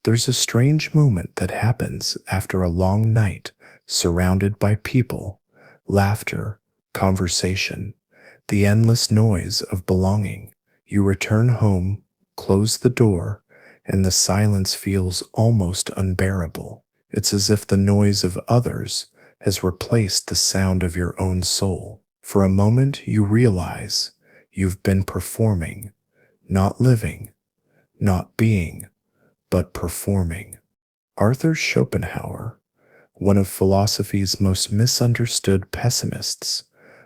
There's a strange moment that happens after a long night surrounded by people, laughter, conversation, the endless noise of belonging. You return home, close the door, and the silence feels almost unbearable. It's as if the noise of others has replaced the sound of your own soul. For a moment, you realize you've been performing, not living, not being, but performing. Arthur Schopenhauer, one of philosophy's most misunderstood pessimists,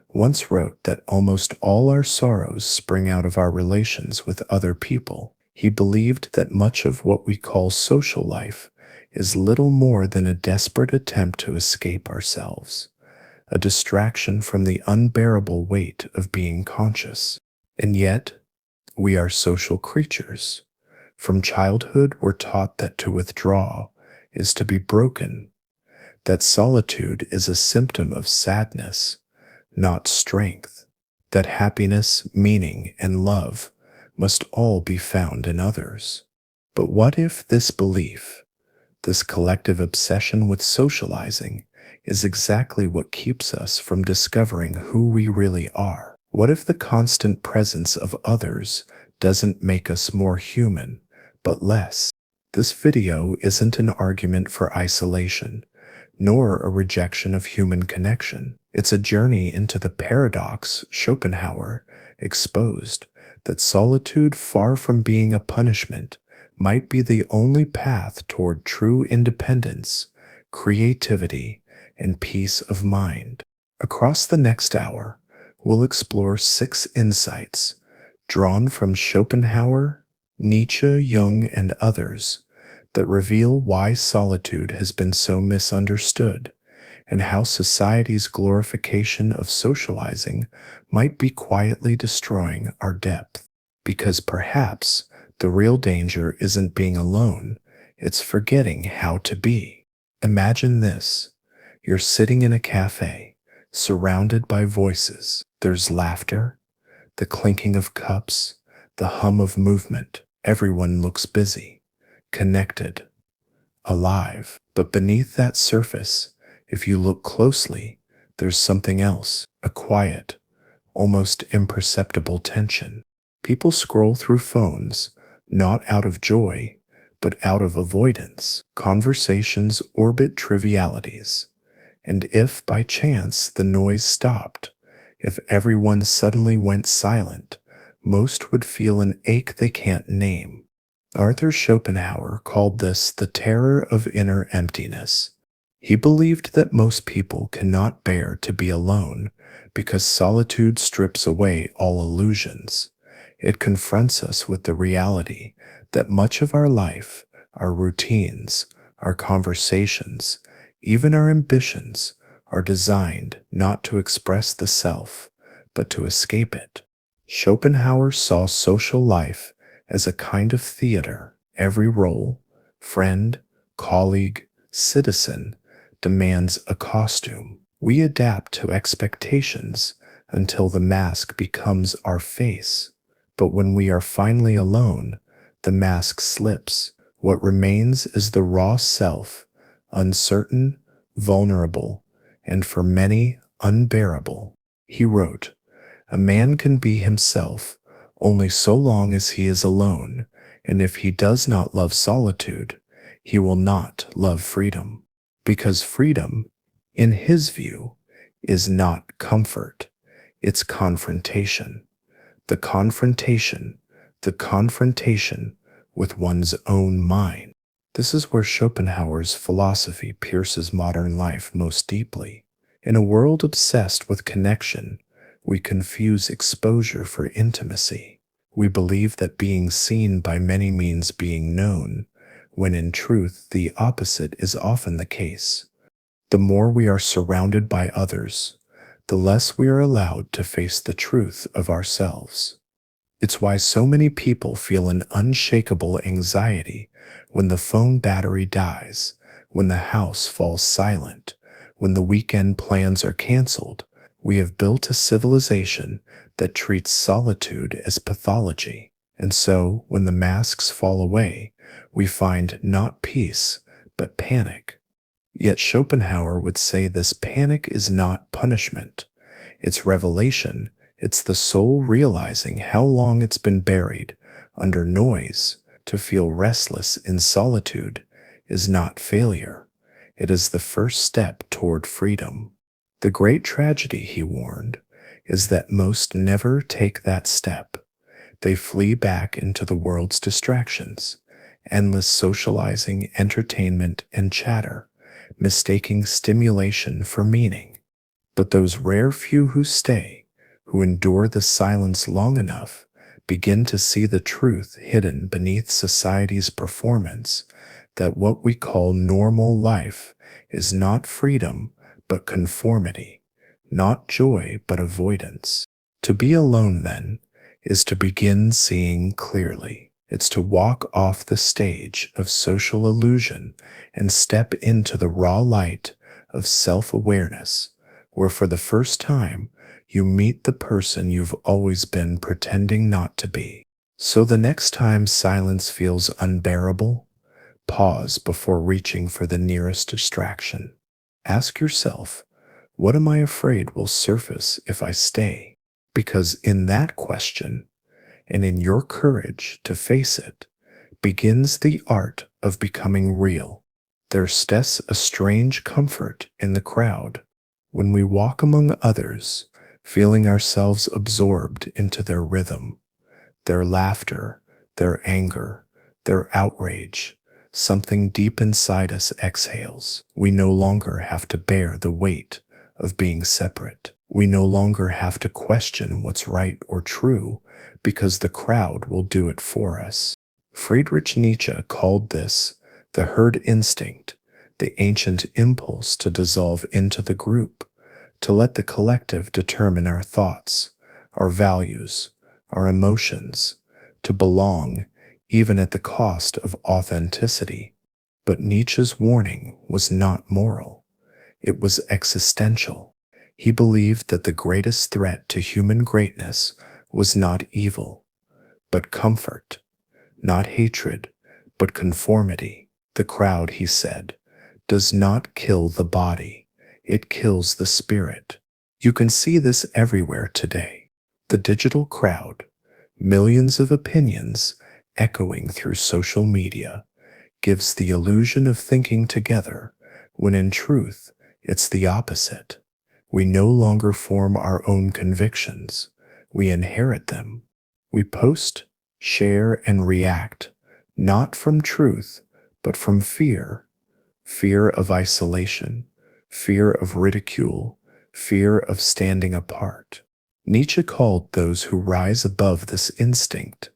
once wrote that almost all our sorrows spring out of our relations with other people. He believed that much of what we call social life is little more than a desperate attempt to escape ourselves, a distraction from the unbearable weight of being conscious. And yet, we are social creatures. From childhood, we're taught that to withdraw is to be broken, that solitude is a symptom of sadness, not strength, that happiness, meaning, and love must all be found in others. But what if this belief, this collective obsession with socializing, is exactly what keeps us from discovering who we really are? What if the constant presence of others doesn't make us more human, but less? This video isn't an argument for isolation, nor a rejection of human connection. It's a journey into the paradox Schopenhauer exposed, that solitude, far from being a punishment, might be the only path toward true independence, creativity, and peace of mind. Across the next hour, we'll explore 6 insights drawn from Schopenhauer, Nietzsche, Jung, and others that reveal why solitude has been so misunderstood, and how society's glorification of socializing might be quietly destroying our depth. Because perhaps the real danger isn't being alone, it's forgetting how to be. Imagine this. You're sitting in a cafe, surrounded by voices. There's laughter, the clinking of cups, the hum of movement. Everyone looks busy, connected, alive. But beneath that surface, if you look closely, there's something else, a quiet, almost imperceptible tension. People scroll through phones, not out of joy, but out of avoidance. Conversations orbit trivialities. And if by chance the noise stopped, if everyone suddenly went silent, most would feel an ache they can't name. Arthur Schopenhauer called this the terror of inner emptiness. He believed that most people cannot bear to be alone because solitude strips away all illusions. It confronts us with the reality that much of our life, our routines, our conversations, even our ambitions, are designed not to express the self, but to escape it. Schopenhauer saw social life as a kind of theater. Every role, friend, colleague, citizen, demands a costume. We adapt to expectations until the mask becomes our face. But when we are finally alone, the mask slips. What remains is the raw self, uncertain, vulnerable, and for many, unbearable. He wrote, "A man can be himself only so long as he is alone, and if he does not love solitude, he will not love freedom. Because freedom, in his view, is not comfort, it's confrontation. The confrontation with one's own mind." This is where Schopenhauer's philosophy pierces modern life most deeply. In a world obsessed with connection, we confuse exposure for intimacy. We believe that being seen by many means being known, when in truth the opposite is often the case. The more we are surrounded by others, the less we are allowed to face the truth of ourselves. It's why so many people feel an unshakable anxiety when the phone battery dies, when the house falls silent, when the weekend plans are canceled. We have built a civilization that treats solitude as pathology. And so, when the masks fall away, we find not peace, but panic. Yet Schopenhauer would say this panic is not punishment. It's revelation. It's the soul realizing how long it's been buried under noise. To feel restless in solitude is not failure. It is the first step toward freedom. The great tragedy, he warned, is that most never take that step. They flee back into the world's distractions, endless socializing, entertainment, and chatter, mistaking stimulation for meaning. But those rare few who stay, who endure the silence long enough, begin to see the truth hidden beneath society's performance, that what we call normal life is not freedom but conformity, not joy but avoidance. To be alone, then, is to begin seeing clearly. It's to walk off the stage of social illusion and step into the raw light of self-awareness, where for the first time you meet the person you've always been pretending not to be. So the next time silence feels unbearable, pause before reaching for the nearest distraction. Ask yourself, what am I afraid will surface if I stay? Because in that question, and in your courage to face it, begins the art of becoming real. There's a strange comfort in the crowd when we walk among others, feeling ourselves absorbed into their rhythm, their laughter, their anger, their outrage. Something deep inside us exhales. We no longer have to bear the weight of being separate. We no longer have to question what's right or true because the crowd will do it for us. Friedrich Nietzsche called this the herd instinct, the ancient impulse to dissolve into the group, to let the collective determine our thoughts, our values, our emotions, to belong even at the cost of authenticity. But Nietzsche's warning was not moral. It was existential. He believed that the greatest threat to human greatness was not evil, but comfort, not hatred, but conformity. The crowd, he said, does not kill the body, it kills the spirit. You can see this everywhere today. The digital crowd, millions of opinions echoing through social media, gives the illusion of thinking together, when in truth, it's the opposite. We no longer form our own convictions. We inherit them. We post, share, and react, not from truth, but from fear. Fear of isolation, fear of ridicule, fear of standing apart. Nietzsche called those who rise above this instinct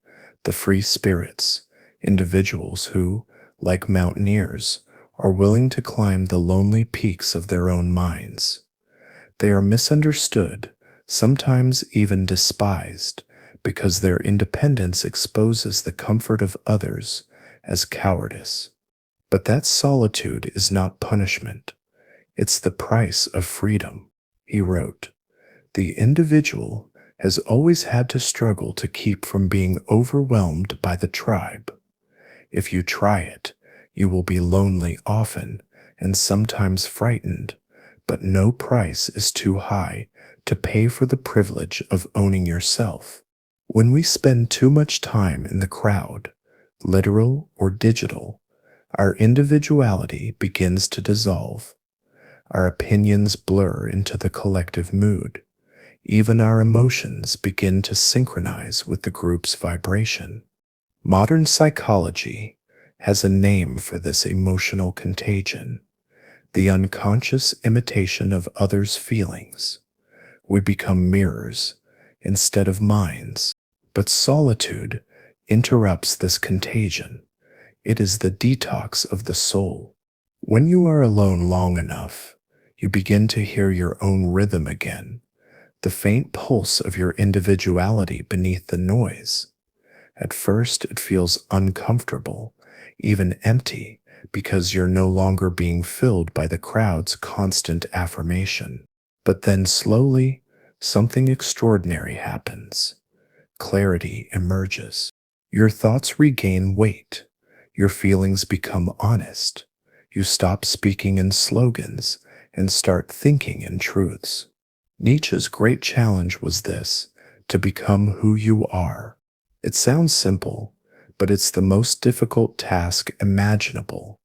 the free spirits, individuals who, like mountaineers, are willing to climb the lonely peaks of their own minds. They are misunderstood, sometimes even despised, because their independence exposes the comfort of others as cowardice. But that solitude is not punishment. It's the price of freedom. He wrote, "The individual has always had to struggle to keep from being overwhelmed by the tribe. If you try it, you will be lonely often and sometimes frightened, but no price is too high to pay for the privilege of owning yourself." When we spend too much time in the crowd, literal or digital, our individuality begins to dissolve. Our opinions blur into the collective mood. Even our emotions begin to synchronize with the group's vibration. Modern psychology has a name for this emotional contagion, the unconscious imitation of others' feelings. We become mirrors instead of minds. But solitude interrupts this contagion. It is the detox of the soul. When you are alone long enough, you begin to hear your own rhythm again, the faint pulse of your individuality beneath the noise. At first, it feels uncomfortable, even empty, because you're no longer being filled by the crowd's constant affirmation. But then slowly, something extraordinary happens. Clarity emerges. Your thoughts regain weight. Your feelings become honest. You stop speaking in slogans and start thinking in truths. Nietzsche's great challenge was this: to become who you are. It sounds simple, but it's the most difficult task imaginable,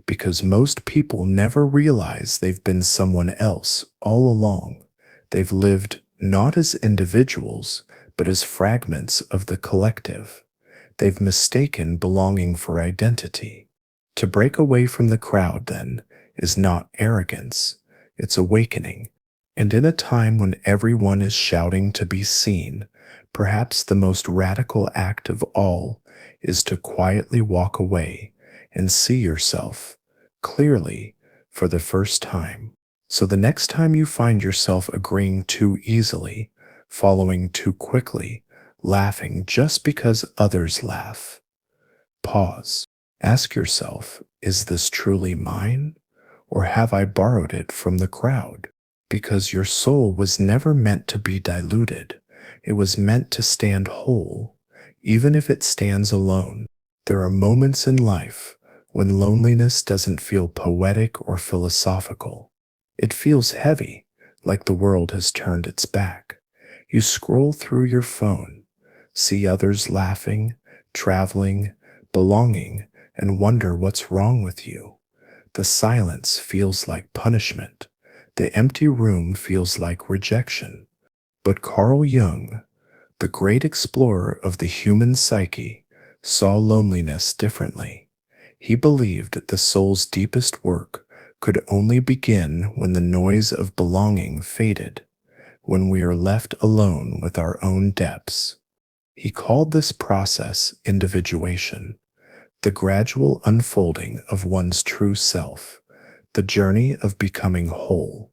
because most people never realize they've been someone else all along. They've lived not as individuals, but as fragments of the collective. They've mistaken belonging for identity. To break away from the crowd, then, is not arrogance, it's awakening. And in a time when everyone is shouting to be seen, perhaps the most radical act of all is to quietly walk away and see yourself clearly for the first time. So the next time you find yourself agreeing too easily, following too quickly, laughing just because others laugh, pause. Ask yourself, is this truly mine? Or have I borrowed it from the crowd? Because your soul was never meant to be diluted. It was meant to stand whole, even if it stands alone. There are moments in life when loneliness doesn't feel poetic or philosophical. It feels heavy, like the world has turned its back. You scroll through your phone, see others laughing, traveling, belonging, and wonder what's wrong with you. The silence feels like punishment. The empty room feels like rejection. But Carl Jung, the great explorer of the human psyche, saw loneliness differently. He believed that the soul's deepest work could only begin when the noise of belonging faded, when we are left alone with our own depths. He called this process individuation, the gradual unfolding of one's true self, the journey of becoming whole.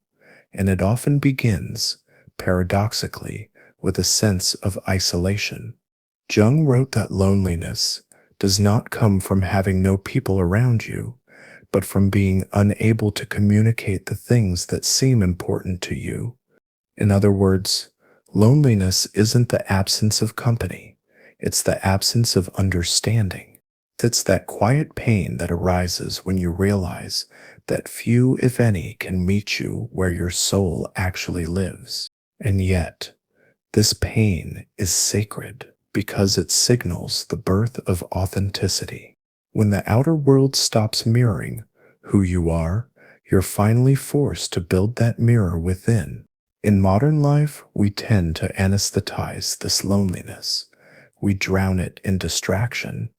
And it often begins, paradoxically, with a sense of isolation. Jung wrote that loneliness does not come from having no people around you, but from being unable to communicate the things that seem important to you. In other words, loneliness isn't the absence of company, it's the absence of understanding. It's that quiet pain that arises when you realize that few, if any, can meet you where your soul actually lives. And yet, this pain is sacred because it signals the birth of authenticity. When the outer world stops mirroring who you are, you're finally forced to build that mirror within. In modern life, we tend to anesthetize this loneliness. We drown it in distraction,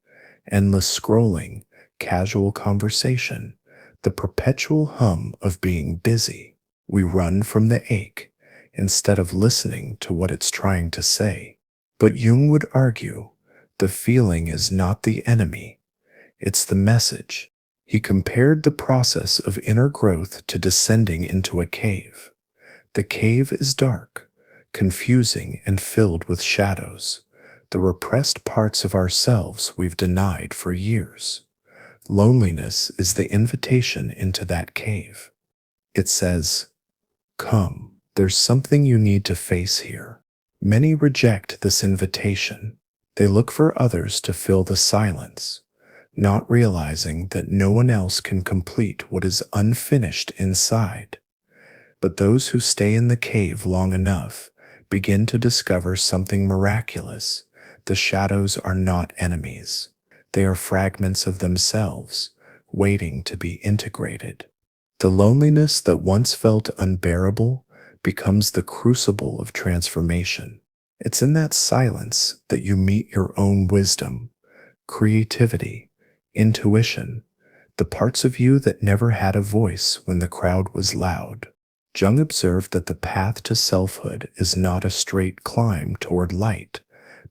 endless scrolling, casual conversation, the perpetual hum of being busy. We run from the ache instead of listening to what it's trying to say. But Jung would argue the feeling is not the enemy, it's the message. He compared the process of inner growth to descending into a cave. The cave is dark, confusing, and filled with shadows, the repressed parts of ourselves we've denied for years. Loneliness is the invitation into that cave. It says, "Come, there's something you need to face here." Many reject this invitation. They look for others to fill the silence, not realizing that no one else can complete what is unfinished inside. But those who stay in the cave long enough begin to discover something miraculous. The shadows are not enemies. They are fragments of themselves, waiting to be integrated. The loneliness that once felt unbearable becomes the crucible of transformation. It's in that silence that you meet your own wisdom, creativity, intuition, the parts of you that never had a voice when the crowd was loud. Jung observed that the path to selfhood is not a straight climb toward light,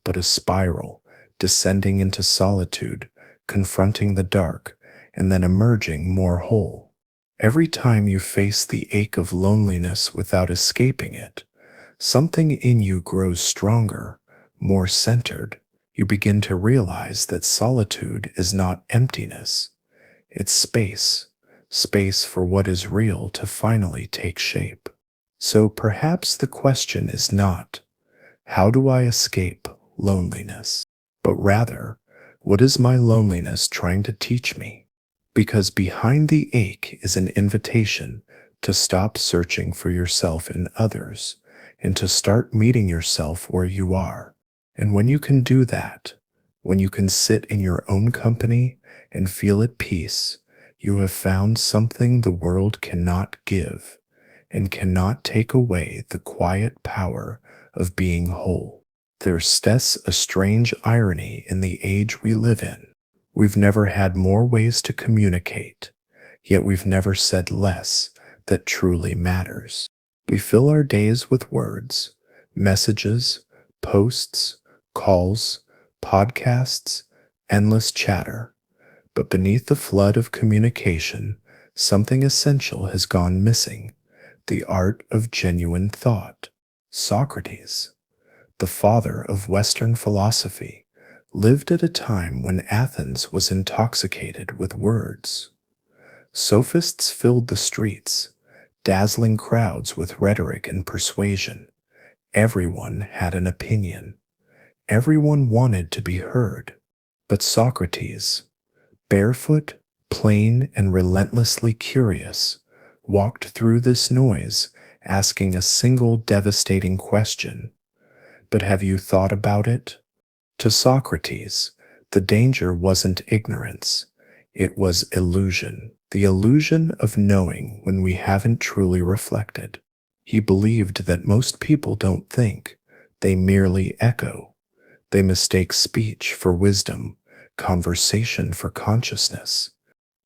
but a spiral, descending into solitude, confronting the dark, and then emerging more whole. Every time you face the ache of loneliness without escaping it, something in you grows stronger, more centered. You begin to realize that solitude is not emptiness, it's space, space for what is real to finally take shape. So perhaps the question is not, how do I escape loneliness? But rather, What is my loneliness trying to teach me? Because behind the ache is an invitation to stop searching for yourself in others and to start meeting yourself where you are. And when you can do that, when you can sit in your own company and feel at peace, you have found something the world cannot give and cannot take away the quiet power of being whole. There's a strange irony in the age we live in. We've never had more ways to communicate, yet we've never said less that truly matters. We fill our days with words, messages, posts, calls, podcasts, endless chatter. But beneath the flood of communication, something essential has gone missing: the art of genuine thought. Socrates, the father of Western philosophy, lived at a time when Athens was intoxicated with words. Sophists filled the streets, dazzling crowds with rhetoric and persuasion. Everyone had an opinion. Everyone wanted to be heard. But Socrates, barefoot, plain, and relentlessly curious, walked through this noise, asking a single devastating question. But have you thought about it? To Socrates, the danger wasn't ignorance. It was illusion, the illusion of knowing when we haven't truly reflected. He believed that most people don't think, they merely echo. They mistake speech for wisdom, conversation for consciousness.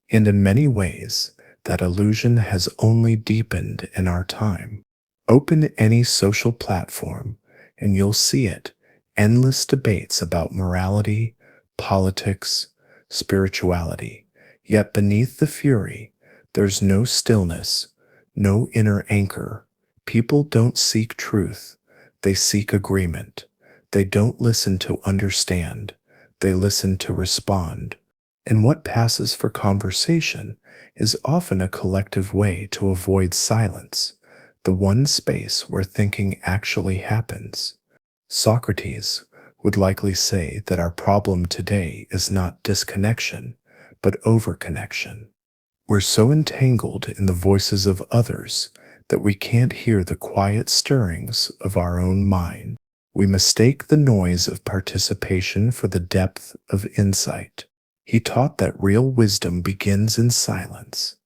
And in many ways, that illusion has only deepened in our time. Open any social platform, and you'll see it: endless debates about morality, politics, spirituality. Yet beneath the fury, there's no stillness, no inner anchor. People don't seek truth, they seek agreement. They don't listen to understand, they listen to respond. And what passes for conversation is often a collective way to avoid silence, the one space where thinking actually happens. Socrates would likely say that our problem today is not disconnection, but overconnection. We're so entangled in the voices of others that we can't hear the quiet stirrings of our own mind. We mistake the noise of participation for the depth of insight. He taught that real wisdom begins in silence,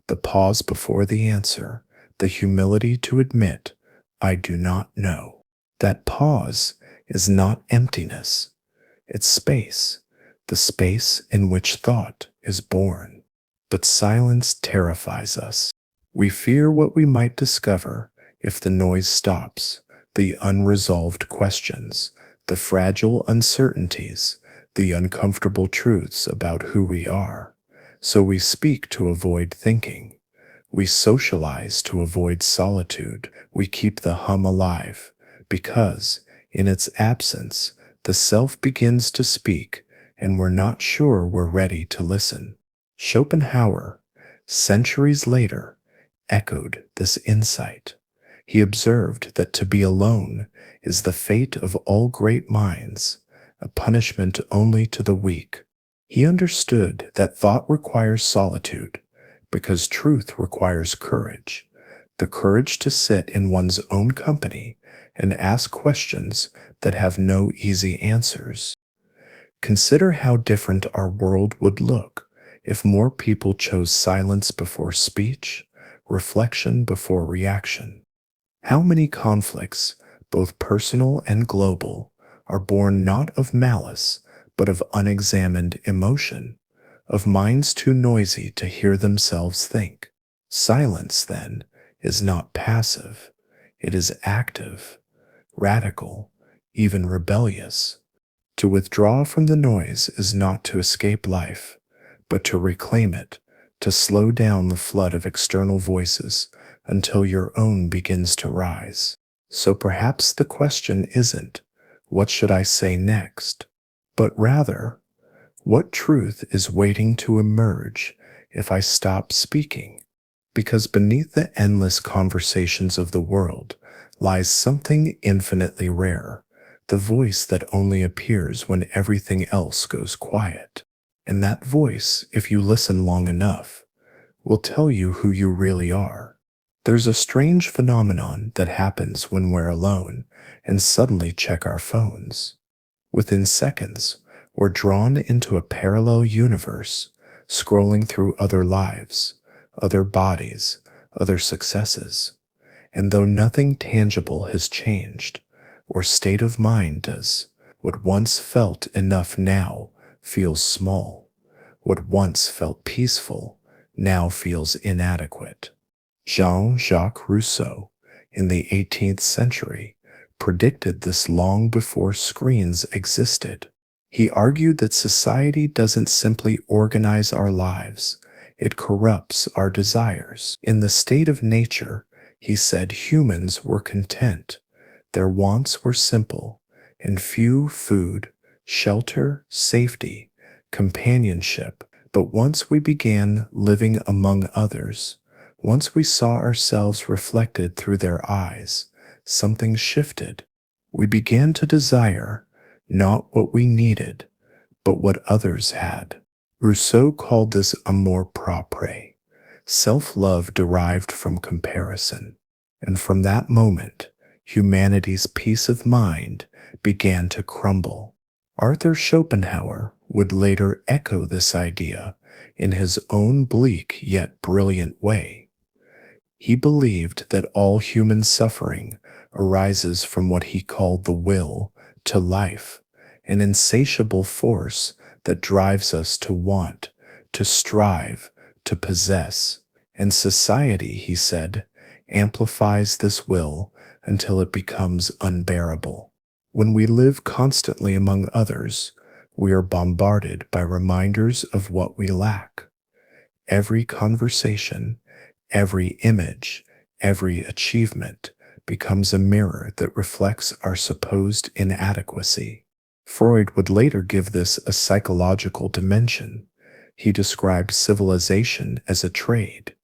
the pause before the answer, the humility to admit, "I do not know." That pause is not emptiness, it's space, the space in which thought is born. But silence terrifies us. We fear what we might discover if the noise stops, the unresolved questions, the fragile uncertainties, the uncomfortable truths about who we are. So we speak to avoid thinking. We socialize to avoid solitude. We keep the hum alive, because, in its absence, the self begins to speak, and we're not sure we're ready to listen. Schopenhauer, centuries later, echoed this insight. He observed that to be alone is the fate of all great minds, a punishment only to the weak. He understood that thought requires solitude, because truth requires courage, the courage to sit in one's own company and ask questions that have no easy answers. Consider how different our world would look if more people chose silence before speech, reflection before reaction. How many conflicts, both personal and global, are born not of malice, but of unexamined emotion, of minds too noisy to hear themselves think? Silence, then, is not passive. It is active, radical, even rebellious. To withdraw from the noise is not to escape life, but to reclaim it, to slow down the flood of external voices until your own begins to rise. So perhaps the question isn't, what should I say next? But rather, what truth is waiting to emerge if I stop speaking? Because beneath the endless conversations of the world lies something infinitely rare, the voice that only appears when everything else goes quiet. And that voice, if you listen long enough, will tell you who you really are. There's a strange phenomenon that happens when we're alone and suddenly check our phones. Within seconds, we're drawn into a parallel universe, scrolling through other lives, other bodies, other successes. And though nothing tangible has changed, or state of mind does, what once felt enough now feels small. What once felt peaceful now feels inadequate. Jean-Jacques Rousseau, in the 18th century, predicted this long before screens existed. He argued that society doesn't simply organize our lives, it corrupts our desires. In the state of nature, he said humans were content. Their wants were simple, and few food, shelter, safety, companionship. But once we began living among others, once we saw ourselves reflected through their eyes, something shifted. We began to desire not what we needed, but what others had. Rousseau called this amour propre, self-love derived from comparison. And from that moment, humanity's peace of mind began to crumble. Arthur Schopenhauer would later echo this idea in his own bleak yet brilliant way. He believed that all human suffering arises from what he called the will to life, an insatiable force that drives us to want, to strive, to possess. And society, he said, amplifies this will until it becomes unbearable. When we live constantly among others, we are bombarded by reminders of what we lack. Every conversation, every image, every achievement becomes a mirror that reflects our supposed inadequacy. Freud would later give this a psychological dimension. He described civilization as a trade.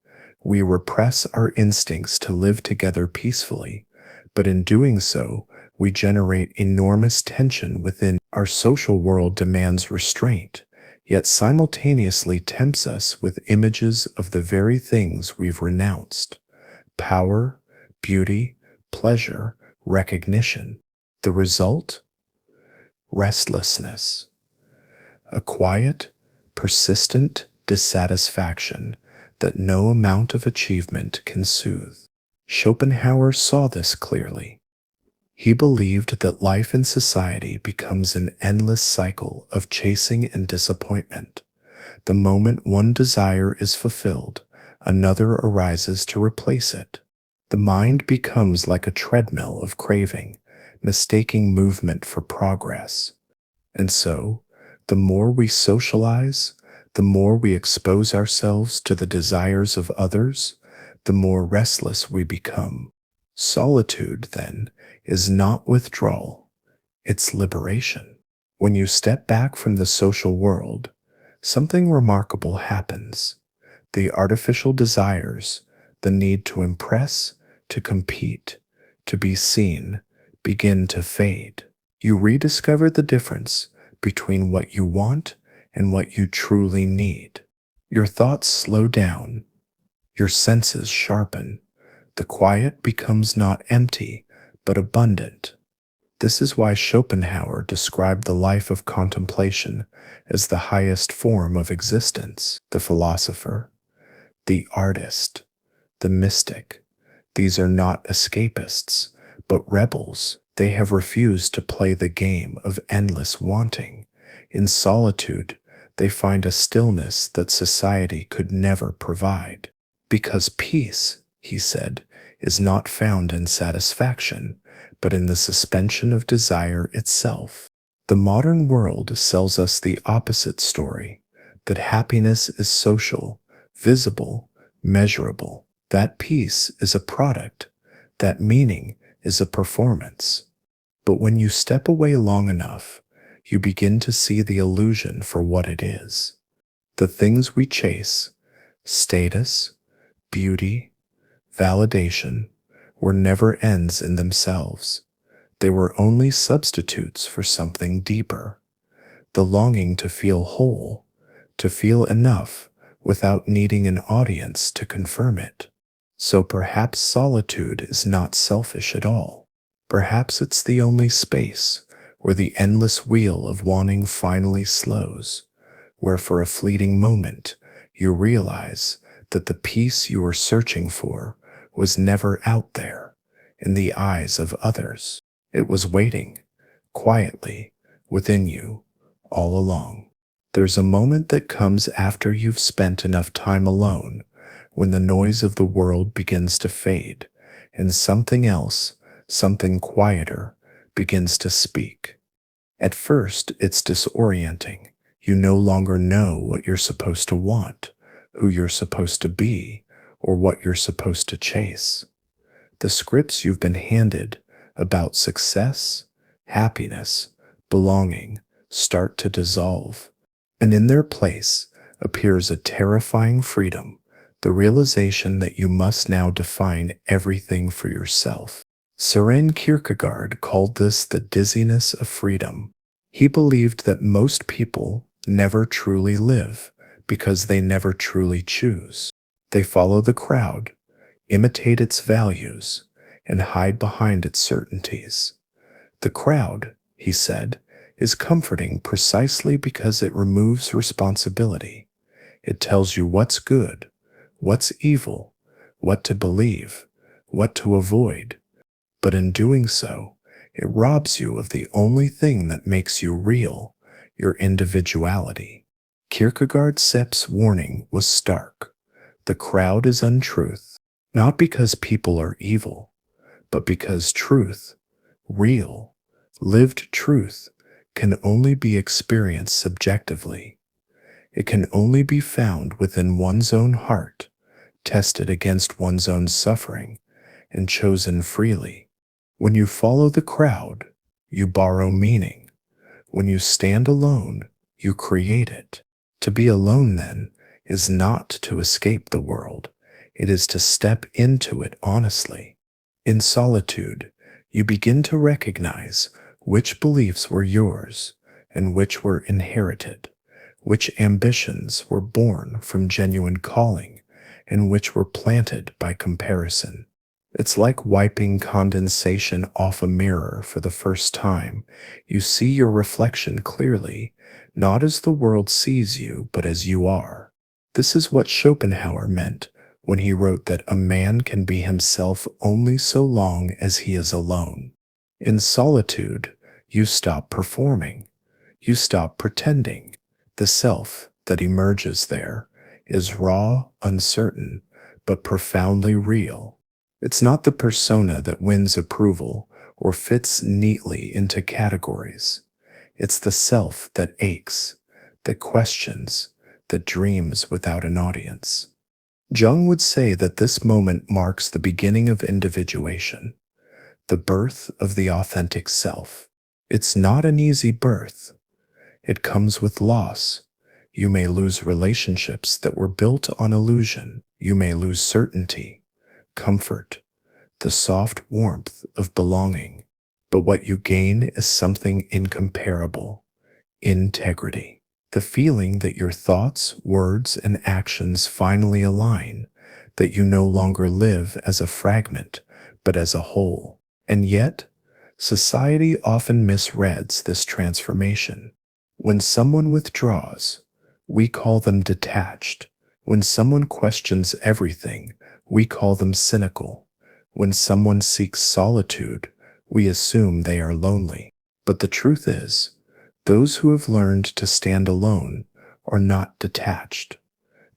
We repress our instincts to live together peacefully, but in doing so, we generate enormous tension within. Our social world demands restraint, yet simultaneously tempts us with images of the very things we've renounced: power, beauty, pleasure, recognition. The result? Restlessness. A quiet, persistent dissatisfaction that no amount of achievement can soothe. Schopenhauer saw this clearly. He believed that life in society becomes an endless cycle of chasing and disappointment. The moment one desire is fulfilled, another arises to replace it. The mind becomes like a treadmill of craving, mistaking movement for progress. And so, the more we socialize, the more we expose ourselves to the desires of others, the more restless we become. Solitude, then, is not withdrawal, it's liberation. When you step back from the social world, something remarkable happens. The artificial desires, the need to impress, to compete, to be seen, begin to fade. You rediscover the difference between what you want and what you truly need. Your thoughts slow down, your senses sharpen. The quiet becomes not empty, but abundant. This is why Schopenhauer described the life of contemplation as the highest form of existence. The philosopher, the artist, the mystic, these are not escapists, but rebels. They have refused to play the game of endless wanting. In solitude, they find a stillness that society could never provide. Because peace, he said, is not found in satisfaction, but in the suspension of desire itself. The modern world sells us the opposite story, that happiness is social, visible, measurable. That peace is a product, that meaning is a performance. But when you step away long enough, you begin to see the illusion for what it is. The things we chase, status, beauty, validation, were never ends in themselves. They were only substitutes for something deeper, the longing to feel whole, to feel enough without needing an audience to confirm it. So perhaps solitude is not selfish at all. Perhaps it's the only space where the endless wheel of wanting finally slows, where for a fleeting moment you realize that the peace you were searching for was never out there in the eyes of others. It was waiting quietly within you all along. There's a moment that comes after you've spent enough time alone, when the noise of the world begins to fade and something else, something quieter, begins to speak. At first, it's disorienting. You no longer know what you're supposed to want, who you're supposed to be, or what you're supposed to chase. The scripts you've been handed about success, happiness, belonging start to dissolve, and in their place appears a terrifying freedom, the realization that you must now define everything for yourself. Søren Kierkegaard called this the dizziness of freedom. He believed that most people never truly live because they never truly choose. They follow the crowd, imitate its values, and hide behind its certainties. The crowd, he said, is comforting precisely because it removes responsibility. It tells you what's good, what's evil, what to believe, what to avoid. But in doing so, it robs you of the only thing that makes you real, your individuality. Kierkegaard Sepp's warning was stark. The crowd is untruth, not because people are evil, but because truth, real, lived truth, can only be experienced subjectively. It can only be found within one's own heart, tested against one's own suffering, and chosen freely. When you follow the crowd, you borrow meaning. When you stand alone, you create it. To be alone, then, is not to escape the world. It is to step into it honestly. In solitude, you begin to recognize which beliefs were yours and which were inherited, which ambitions were born from genuine calling and which were planted by comparison. It's like wiping condensation off a mirror for the first time. You see your reflection clearly, not as the world sees you, but as you are. This is what Schopenhauer meant when he wrote that a man can be himself only so long as he is alone. In solitude, you stop performing. You stop pretending. The self that emerges there is raw, uncertain, but profoundly real. It's not the persona that wins approval or fits neatly into categories. It's the self that aches, that questions, that dreams without an audience. Jung would say that this moment marks the beginning of individuation, the birth of the authentic self. It's not an easy birth. It comes with loss. You may lose relationships that were built on illusion. You may lose certainty, comfort, the soft warmth of belonging. But what you gain is something incomparable: integrity. The feeling that your thoughts, words, and actions finally align, that you no longer live as a fragment, but as a whole. And yet, society often misreads this transformation. When someone withdraws, we call them detached. When someone questions everything, we call them cynical. When someone seeks solitude, we assume they are lonely. But the truth is, those who have learned to stand alone are not detached.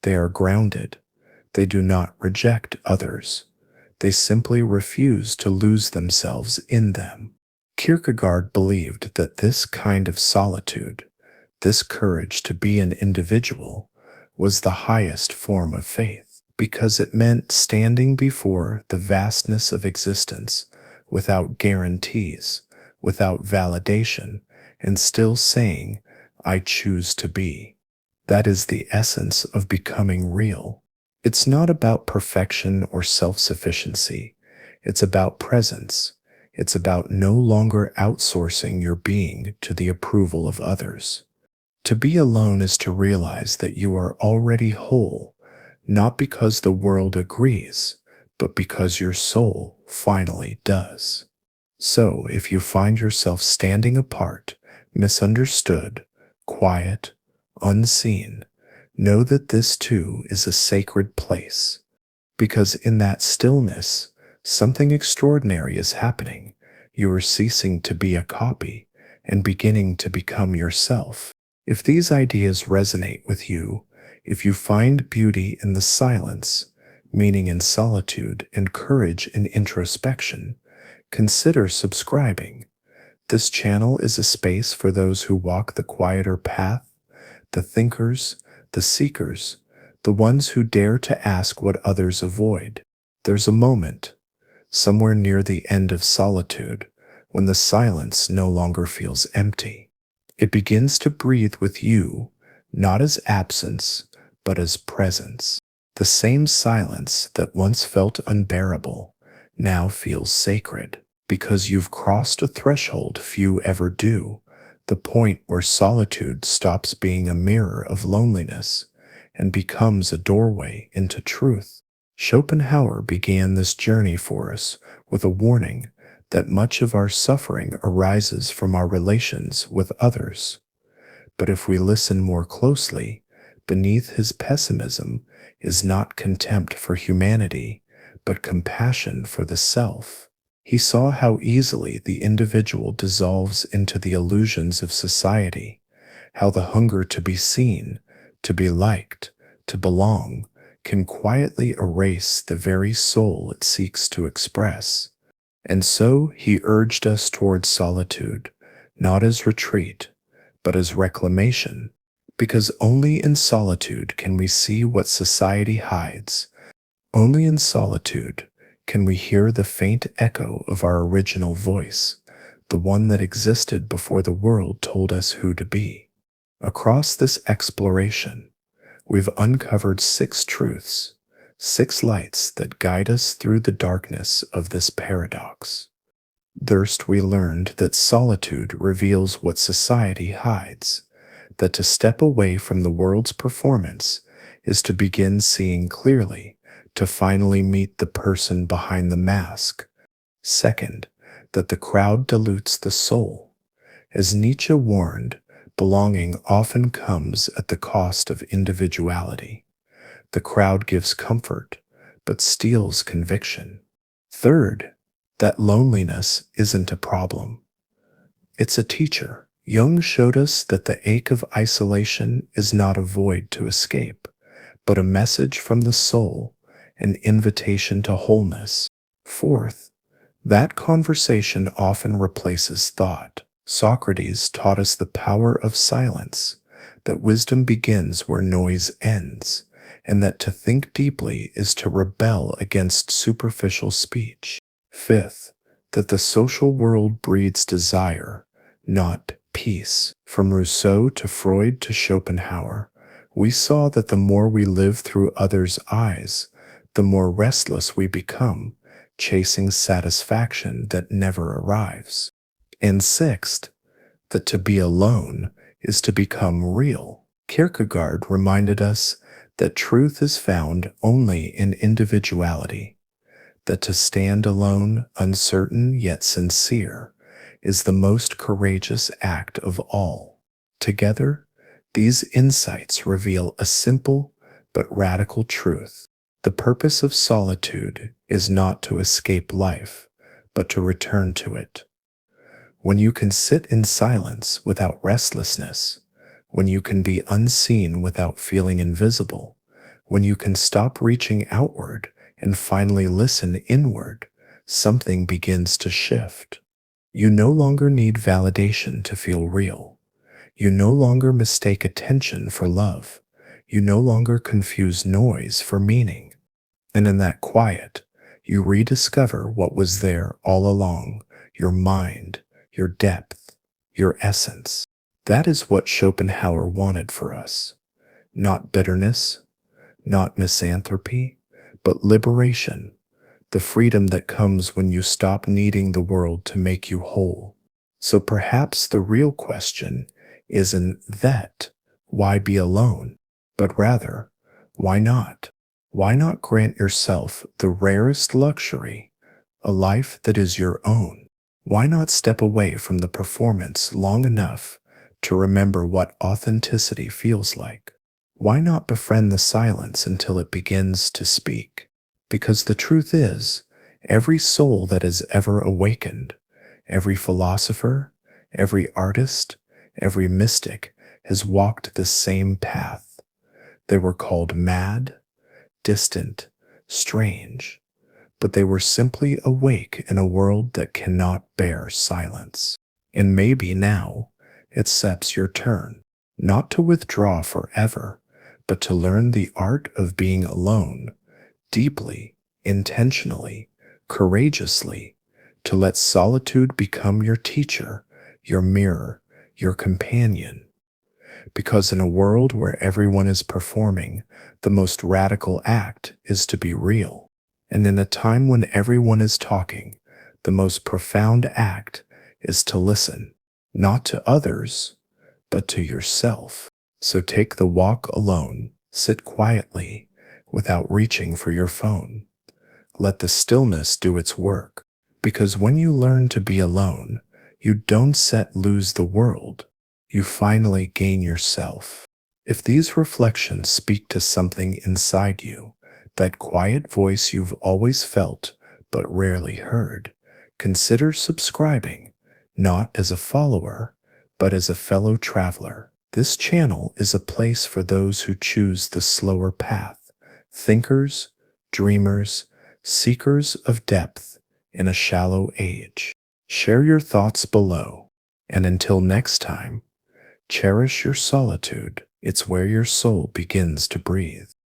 They are grounded. They do not reject others. They simply refuse to lose themselves in them. Kierkegaard believed that this kind of solitude, this courage to be an individual, was the highest form of faith, because it meant standing before the vastness of existence without guarantees, without validation, and still saying, "I choose to be." That is the essence of becoming real. It's not about perfection or self-sufficiency. It's about presence. It's about no longer outsourcing your being to the approval of others. To be alone is to realize that you are already whole, not because the world agrees, but because your soul finally does. So, if you find yourself standing apart, misunderstood, quiet, unseen, know that this too is a sacred place, because in that stillness, something extraordinary is happening. You are ceasing to be a copy and beginning to become yourself. If these ideas resonate with you, if you find beauty in the silence, meaning in solitude, and courage in introspection, consider subscribing. This channel is a space for those who walk the quieter path, the thinkers, the seekers, the ones who dare to ask what others avoid. There's a moment, somewhere near the end of solitude, when the silence no longer feels empty. It begins to breathe with you, not as absence, but as presence. The same silence that once felt unbearable now feels sacred, because you've crossed a threshold few ever do, the point where solitude stops being a mirror of loneliness and becomes a doorway into truth. Schopenhauer began this journey for us with a warning that much of our suffering arises from our relations with others. But if we listen more closely, beneath his pessimism is not contempt for humanity, but compassion for the self. He saw how easily the individual dissolves into the illusions of society, how the hunger to be seen, to be liked, to belong, can quietly erase the very soul it seeks to express. And so he urged us towards solitude, not as retreat, but as reclamation, because only in solitude can we see what society hides. Only in solitude can we hear the faint echo of our original voice, the one that existed before the world told us who to be. Across this exploration, we've uncovered 6 truths, 6 lights that guide us through the darkness of this paradox. First, we learned that solitude reveals what society hides, that to step away from the world's performance is to begin seeing clearly, to finally meet the person behind the mask. Second, that the crowd dilutes the soul. As Nietzsche warned, belonging often comes at the cost of individuality. The crowd gives comfort, but steals conviction. Third, that loneliness isn't a problem. It's a teacher. Jung showed us that the ache of isolation is not a void to escape, but a message from the soul, an invitation to wholeness. Fourth, that conversation often replaces thought. Socrates taught us the power of silence, that wisdom begins where noise ends, and that to think deeply is to rebel against superficial speech. Fifth, that the social world breeds desire, not peace. From Rousseau to Freud to Schopenhauer, we saw that the more we live through others' eyes, the more restless we become, chasing satisfaction that never arrives. And sixth, that to be alone is to become real. Kierkegaard reminded us that truth is found only in individuality, that to stand alone, uncertain yet sincere, is the most courageous act of all. Together, these insights reveal a simple but radical truth. The purpose of solitude is not to escape life, but to return to it. When you can sit in silence without restlessness, when you can be unseen without feeling invisible, when you can stop reaching outward and finally listen inward, something begins to shift. You no longer need validation to feel real. You no longer mistake attention for love. You no longer confuse noise for meaning. And in that quiet, you rediscover what was there all along, your mind, your depth, your essence. That is what Schopenhauer wanted for us. Not bitterness, not misanthropy, but liberation. the freedom that comes when you stop needing the world to make you whole. So perhaps the real question isn't that, why be alone, but rather, why not? Why not grant yourself the rarest luxury, a life that is your own? Why not step away from the performance long enough to remember what authenticity feels like? Why not befriend the silence until it begins to speak? Because the truth is, every soul that has ever awakened, every philosopher, every artist, every mystic has walked the same path. They were called mad, distant, strange, but they were simply awake in a world that cannot bear silence. And maybe now it's your turn, not to withdraw forever, but to learn the art of being alone, deeply, intentionally, courageously, to let solitude become your teacher, your mirror, your companion. Because in a world where everyone is performing, the most radical act is to be real. And in a time when everyone is talking, the most profound act is to listen, not to others, but to yourself. So take the walk alone, sit quietly, without reaching for your phone. Let the stillness do its work, because when you learn to be alone, you don't lose the world, you finally gain yourself. If these reflections speak to something inside you, that quiet voice you've always felt but rarely heard, consider subscribing, not as a follower, but as a fellow traveler. This channel is a place for those who choose the slower path, thinkers, dreamers, seekers of depth in a shallow age. Share your thoughts below, and until next time, cherish your solitude. It's where your soul begins to breathe.